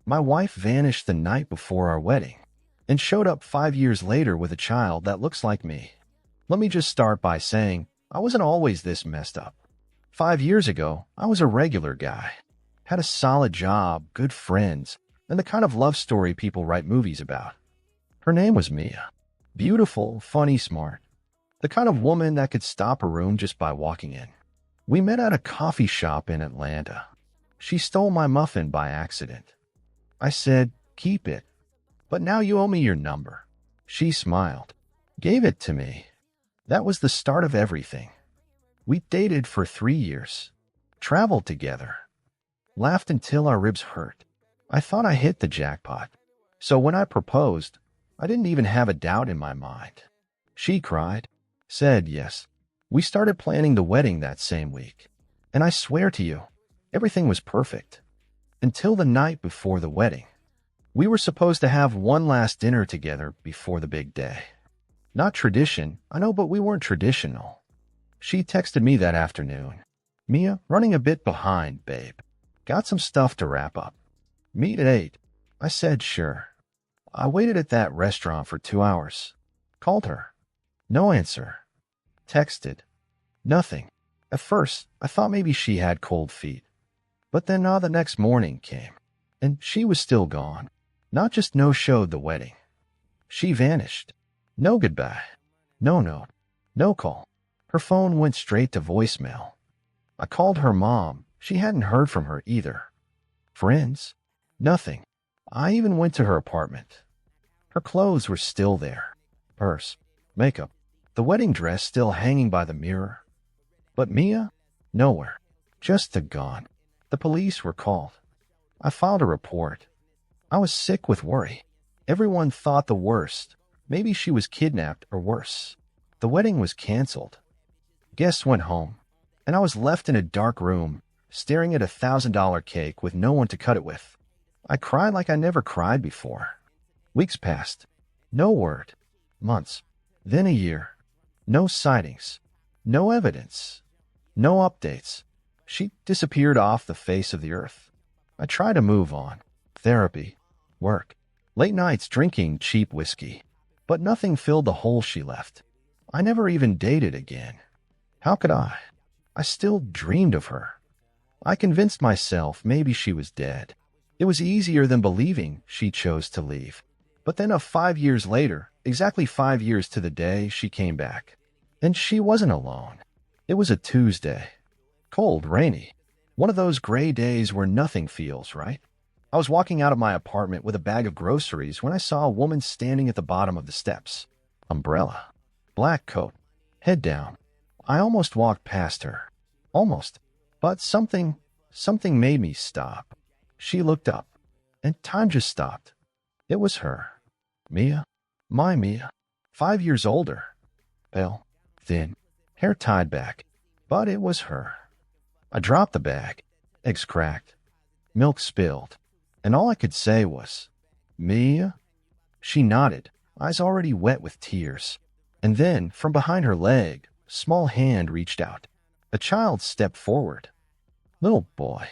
My wife vanished the night before our wedding and showed up 5 years later with a child that looks like me. Let me just start by saying I wasn't always this messed up. 5 years ago, I was a regular guy. Had a solid job, good friends, and the kind of love story people write movies about. Her name was Mia. Beautiful, funny, smart. The kind of woman that could stop a room just by walking in. We met at a coffee shop in Atlanta. She stole my muffin by accident. I said, "Keep it. But now you owe me your number." She smiled, gave it to me. That was the start of everything. We dated for 3 years, traveled together, laughed until our ribs hurt. I thought I hit the jackpot. So when I proposed, I didn't even have a doubt in my mind. She cried, said yes. We started planning the wedding that same week. And I swear to you, everything was perfect. Until the night before the wedding. We were supposed to have one last dinner together before the big day. Not tradition, I know, but we weren't traditional. She texted me that afternoon. "Mia, running a bit behind, babe. Got some stuff to wrap up. Meet at 8. I said, "Sure." I waited at that restaurant for 2 hours. Called her. No answer. Texted. Nothing. At first, I thought maybe she had cold feet. But then the next morning came, and she was still gone. Not just no-showed the wedding. She vanished. No goodbye. No note. No call. Her phone went straight to voicemail. I called her mom. She hadn't heard from her either. Friends? Nothing. I even went to her apartment. Her clothes were still there. Purse, makeup, the wedding dress still hanging by the mirror. But Mia? Nowhere. Just gone. The police were called. I filed a report. I was sick with worry. Everyone thought the worst. Maybe she was kidnapped or worse. The wedding was canceled. Guests went home, and I was left in a dark room, staring at a $1,000 cake with no one to cut it with. I cried like I never cried before. Weeks passed. No word. Months. Then a year. No sightings. No evidence. No updates. She disappeared off the face of the earth. I tried to move on. Therapy. Work. Late nights drinking cheap whiskey. But nothing filled the hole she left. I never even dated again. How could I? I still dreamed of her. I convinced myself maybe she was dead. It was easier than believing she chose to leave. But then 5 years later, exactly 5 years to the day, she came back. And she wasn't alone. It was a Tuesday. Cold, rainy. One of those gray days where nothing feels right. I was walking out of my apartment with a bag of groceries when I saw a woman standing at the bottom of the steps. Umbrella. Black coat. Head down. I almost walked past her. Almost. But something made me stop. She looked up, and time just stopped. It was her. Mia. My Mia. 5 years older. Pale. Thin. Hair tied back. But it was her. I dropped the bag. Eggs cracked. Milk spilled. And all I could say was, "Mia?" She nodded, eyes already wet with tears. And then, from behind her leg, a small hand reached out. A child stepped forward. Little boy.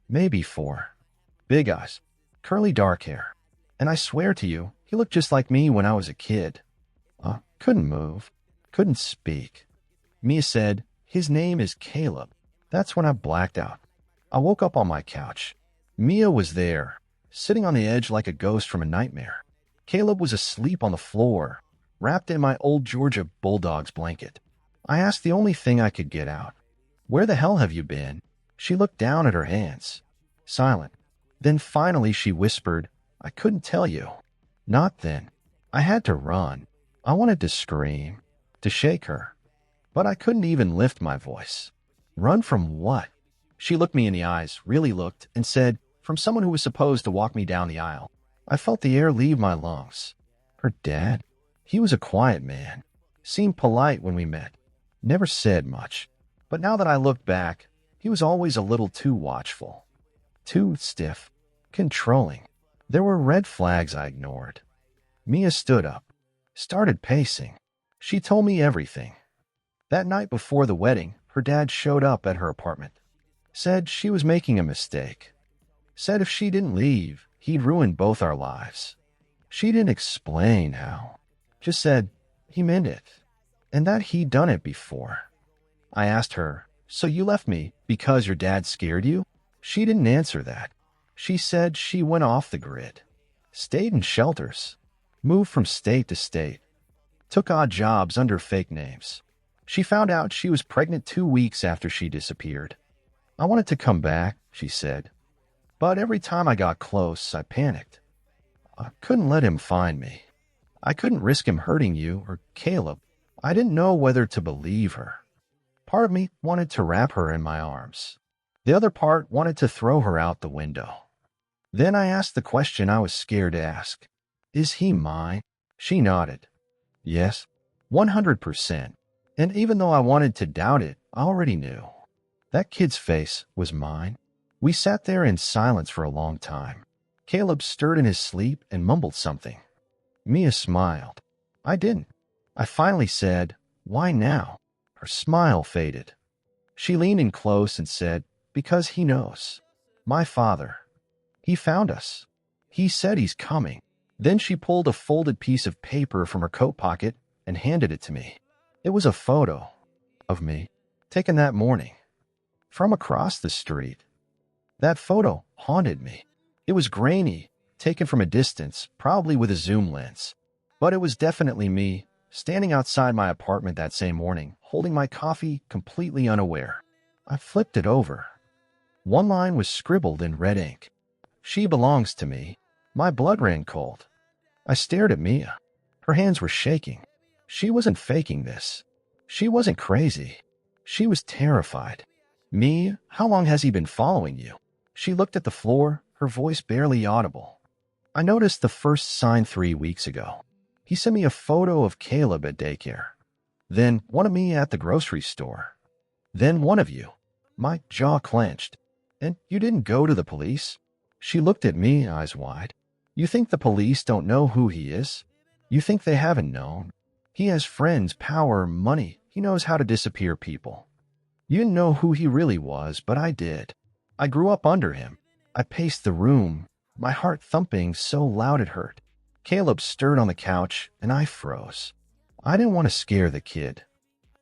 Maybe 4. Big eyes. Curly dark hair. And I swear to you, he looked just like me when I was a kid. Couldn't move. Couldn't speak. Mia said, "His name is Caleb." That's when I blacked out. I woke up on my couch. Mia was there, sitting on the edge like a ghost from a nightmare. Caleb was asleep on the floor, wrapped in my old Georgia Bulldog's blanket. I asked the only thing I could get out. "Where the hell have you been?" She looked down at her hands. Silent. Then finally she whispered, "I couldn't tell you." Not then. I had to run. I wanted to scream, to shake her. But I couldn't even lift my voice. Run from what? She looked me in the eyes, really looked, and said, "From someone who was supposed to walk me down the aisle." I felt the air leave my lungs. Her dad? He was a quiet man. Seemed polite when we met. Never said much. But now that I look back, he was always a little too watchful. Too stiff. Controlling. There were red flags I ignored. Mia stood up. Started pacing. She told me everything. That night before the wedding, her dad showed up at her apartment. Said she was making a mistake. Said if she didn't leave, he'd ruined both our lives. She didn't explain how, just said he meant it, and that he'd done it before. I asked her, "So you left me because your dad scared you?" She didn't answer that. She said she went off the grid, stayed in shelters, moved from state to state, took odd jobs under fake names. She found out she was pregnant 2 weeks after she disappeared. "I wanted to come back," she said, "but every time I got close, I panicked. I couldn't let him find me. I couldn't risk him hurting you or Caleb. I didn't know whether to believe her. Part of me wanted to wrap her in my arms. The other part wanted to throw her out the window." Then I asked the question I was scared to ask. "Is he mine?" She nodded. "Yes, 100%. And even though I wanted to doubt it, I already knew. That kid's face was mine." We sat there in silence for a long time. Caleb stirred in his sleep and mumbled something. Mia smiled. I didn't. I finally said, "Why now?" Her smile faded. She leaned in close and said, "Because he knows. My father. He found us. He said he's coming." Then she pulled a folded piece of paper from her coat pocket and handed it to me. It was a photo of me, taken that morning, from across the street. That photo haunted me. It was grainy, taken from a distance, probably with a zoom lens. But it was definitely me, standing outside my apartment that same morning, holding my coffee, completely unaware. I flipped it over. One line was scribbled in red ink. "She belongs to me." My blood ran cold. I stared at Mia. Her hands were shaking. She wasn't faking this. She wasn't crazy. She was terrified. "Mia, how long has he been following you?" She looked at the floor, her voice barely audible. "I noticed the first sign 3 weeks ago. He sent me a photo of Caleb at daycare. Then one of me at the grocery store. Then one of you." My jaw clenched. "And you didn't go to the police?" She looked at me, eyes wide. "You think the police don't know who he is? You think they haven't known? He has friends, power, money. He knows how to disappear people. You didn't know who he really was, but I did. I grew up under him." I paced the room, my heart thumping so loud it hurt. Caleb stirred on the couch, and I froze. I didn't want to scare the kid.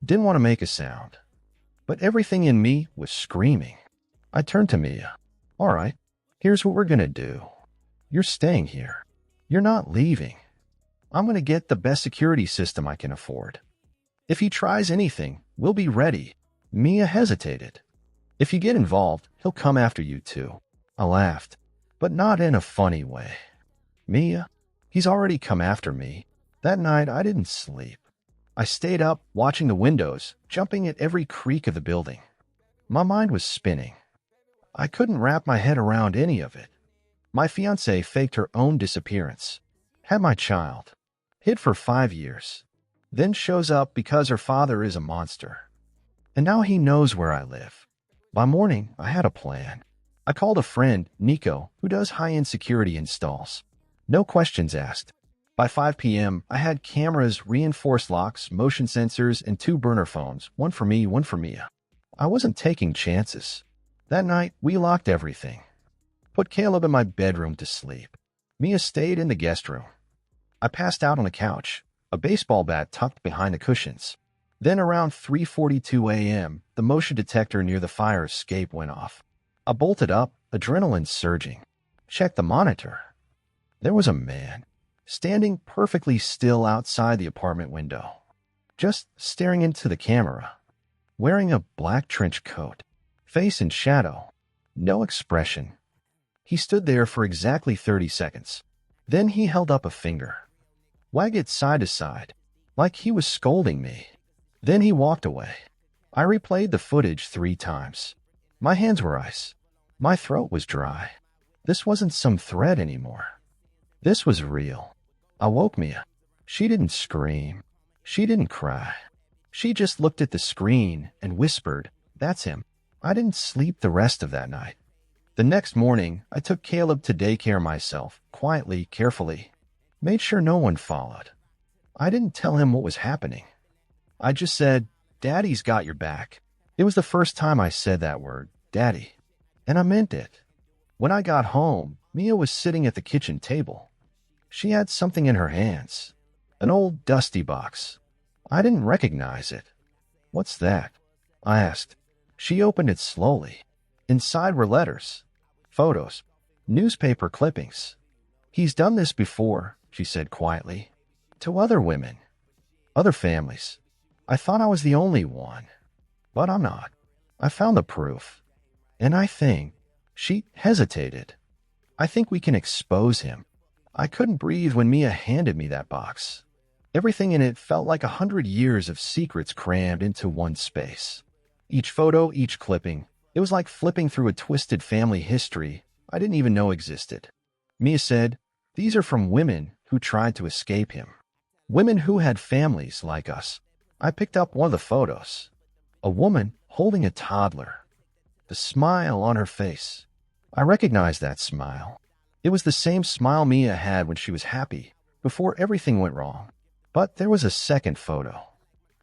Didn't want to make a sound. But everything in me was screaming. I turned to Mia. "All right, here's what we're going to do. You're staying here. You're not leaving. I'm going to get the best security system I can afford. If he tries anything, we'll be ready." Mia hesitated. "If you get involved, he'll come after you too." I laughed, but not in a funny way. "Mia, he's already come after me." That night, I didn't sleep. I stayed up, watching the windows, jumping at every creak of the building. My mind was spinning. I couldn't wrap my head around any of it. My fiancée faked her own disappearance, had my child, hid for 5 years, then shows up because her father is a monster. And now he knows where I live. By morning, I had a plan. I called a friend, Nico, who does high-end security installs. No questions asked. By 5 p.m., I had cameras, reinforced locks, motion sensors, and 2 burner phones, one for me, one for Mia. I wasn't taking chances. That night, we locked everything. Put Caleb in my bedroom to sleep. Mia stayed in the guest room. I passed out on the couch, a baseball bat tucked behind the cushions. Then around 3:42 a.m., the motion detector near the fire escape went off. I bolted up, adrenaline surging. Checked the monitor. There was a man, standing perfectly still outside the apartment window, just staring into the camera, wearing a black trench coat, face in shadow, no expression. He stood there for exactly 30 seconds. Then he held up a finger, wagged it side to side, like he was scolding me. Then he walked away. I replayed the footage 3 times. My hands were ice. My throat was dry. This wasn't some threat anymore. This was real. I woke Mia. She didn't scream. She didn't cry. She just looked at the screen and whispered, "That's him." I didn't sleep the rest of that night. The next morning, I took Caleb to daycare myself, quietly, carefully. Made sure no one followed. I didn't tell him what was happening. I just said, "Daddy's got your back." It was the first time I said that word, Daddy. And I meant it. When I got home, Mia was sitting at the kitchen table. She had something in her hands. An old dusty box. I didn't recognize it. "What's that?" I asked. She opened it slowly. Inside were letters, photos, newspaper clippings. "He's done this before," she said quietly. "To other women, other families. I thought I was the only one. But I'm not. I found the proof. And I think—" She hesitated. "I think we can expose him." I couldn't breathe when Mia handed me that box. Everything in it felt like 100 years of secrets crammed into one space. Each photo, each clipping, it was like flipping through a twisted family history I didn't even know existed. Mia said, "These are from women who tried to escape him. Women who had families like us." I picked up one of the photos. A woman holding a toddler. The smile on her face. I recognized that smile. It was the same smile Mia had when she was happy, before everything went wrong. But there was a second photo.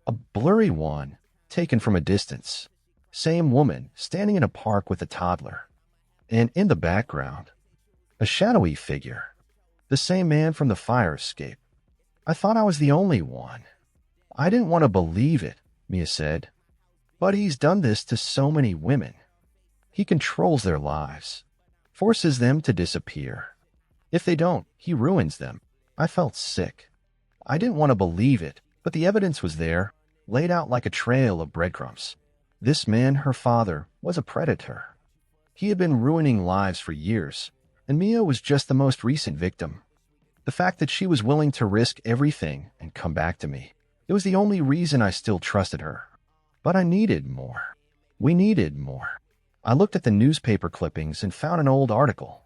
A blurry one, taken from a distance. Same woman, standing in a park with a toddler. And in the background, a shadowy figure. The same man from the fire escape. I thought I was the only one. I didn't want to believe it, Mia said. But he's done this to so many women. He controls their lives, forces them to disappear. If they don't, he ruins them. I felt sick. I didn't want to believe it, but the evidence was there, laid out like a trail of breadcrumbs. This man, her father, was a predator. He had been ruining lives for years, and Mia was just the most recent victim. The fact that she was willing to risk everything and come back to me, it was the only reason I still trusted her. But I needed more. We needed more. I looked at the newspaper clippings and found an old article.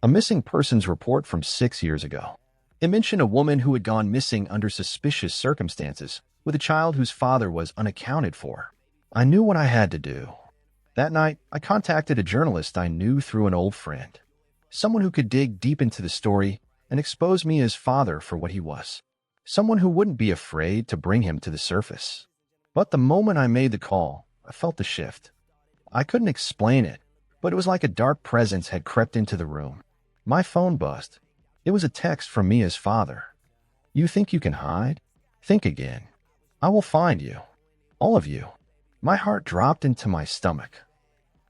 A missing persons report from 6 years ago. It mentioned a woman who had gone missing under suspicious circumstances, with a child whose father was unaccounted for. I knew what I had to do. That night, I contacted a journalist I knew through an old friend. Someone who could dig deep into the story and expose Mia's father for what he was. Someone who wouldn't be afraid to bring him to the surface. But the moment I made the call, I felt the shift. I couldn't explain it, but it was like a dark presence had crept into the room. My phone buzzed. It was a text from Mia's father. "You think you can hide? Think again. I will find you. All of you." My heart dropped into my stomach.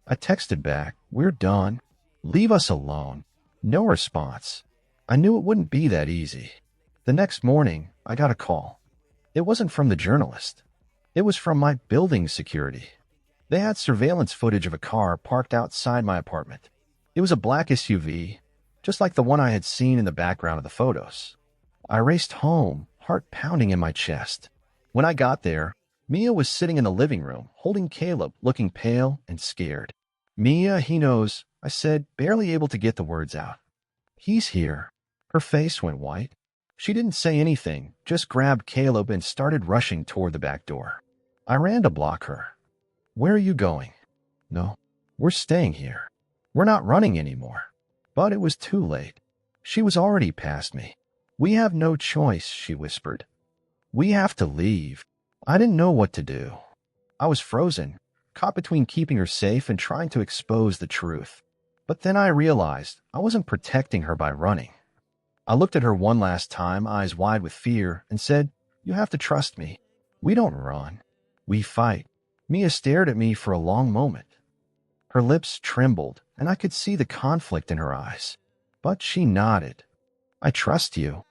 I texted back, "We're done. Leave us alone." No response. I knew it wouldn't be that easy. The next morning, I got a call. It wasn't from the journalist. It was from my building security. They had surveillance footage of a car parked outside my apartment. It was a black SUV, just like the one I had seen in the background of the photos. I raced home, heart pounding in my chest. When I got there, Mia was sitting in the living room, holding Caleb, looking pale and scared. "Mia, he knows," I said, barely able to get the words out. "He's here." Her face went white. She didn't say anything, just grabbed Caleb and started rushing toward the back door. I ran to block her. "Where are you going?" "No, we're staying here. We're not running anymore." But it was too late. She was already past me. "We have no choice," she whispered. "We have to leave." I didn't know what to do. I was frozen, caught between keeping her safe and trying to expose the truth. But then I realized I wasn't protecting her by running. I looked at her one last time, eyes wide with fear, and said, "You have to trust me. We don't run. We fight." Mia stared at me for a long moment. Her lips trembled, and I could see the conflict in her eyes. But she nodded. "I trust you,"